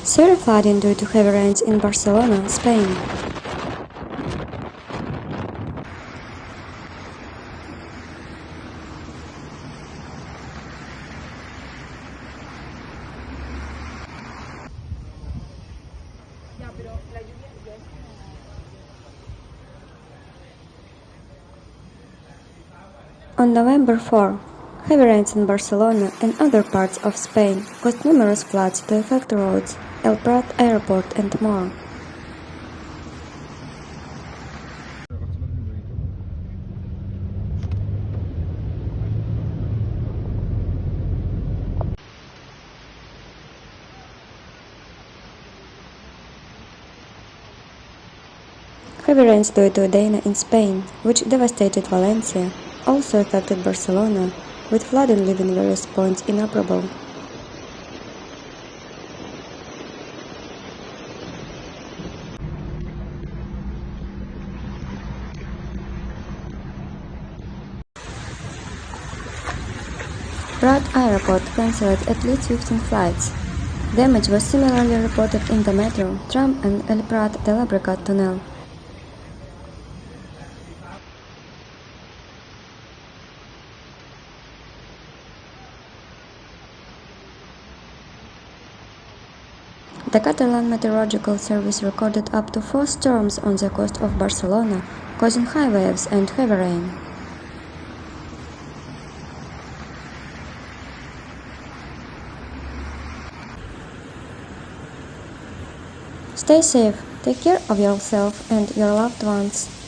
Severe flooding due to heavy rains in Barcelona, Spain. On November 4, heavy rains in Barcelona and other parts of Spain caused numerous floods to affect roads, El Prat Airport and more. Heavy rains due to Dana in Spain, which devastated Valencia, also affected Barcelona, with flooding leaving various points inoperable. Prat Airport cancelled at least 15 flights. Damage was similarly reported in the metro, tram and El Prat de Llobregat tunnel. The Catalan Meteorological Service recorded up to 4 storms on the coast of Barcelona, causing high waves and heavy rain. Stay safe, take care of yourself and your loved ones.